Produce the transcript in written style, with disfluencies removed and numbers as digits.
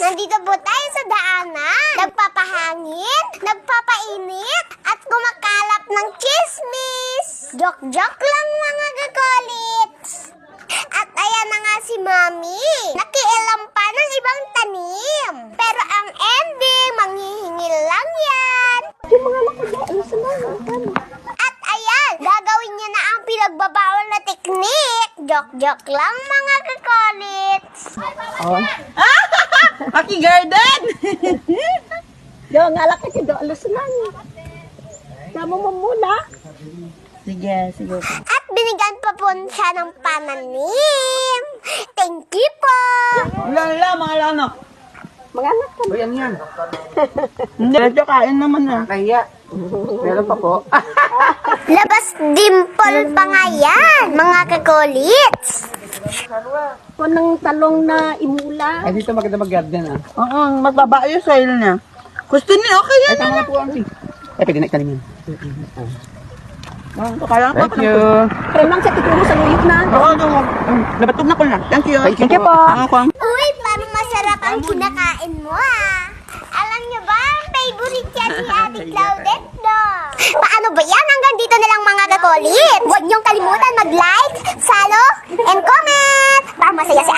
Nandito po tayo sa daanan. Nagpapahangin, nagpapainit, at kumakalap ng chismis. Joke-joke lang mga kakolits. At ayan na nga si Mami. Nakialam pa ng ibang tanim. Pero ang ending, manghihingil lang yan. Yung mga nakagain sa mga At ayan, gagawin niya na ang pinagbabawal na teknik. Joke-joke lang mga kakolits. Oh. Aki garden! Do, ngalak ka do, alas lang. Sama mo muna. Sige, sige. At binigyan pa po siya ng pananim. Thank you po. Lala, mga lanak. Mga anak ka. Ayan yan. Hindi, medyo kain naman na. Kaya. Meron pa po. Labas dimple pa nga yan, mga kakolits. Kung ng talong na imula. Ay, dito maganda mag-garden ah. Oo, matbaba yung soil niya. Gusto niya, okay yan. Ay, tama na po ang Ay, pwede na itanim yan. Kaya Thank you. Kaya lang sa tikuro sa luyot na. Oo, nabatog na ko na. Thank you. Thank you po. Uy, parang masarap ang kinakain mo Alam niyo ba, ang favorite yan ni Ate Claudette, no? Paano ba yan? Hanggang dito na lang mga kakolits. Huwag niyong kalimutan mag-like, follow, and comment para masaya si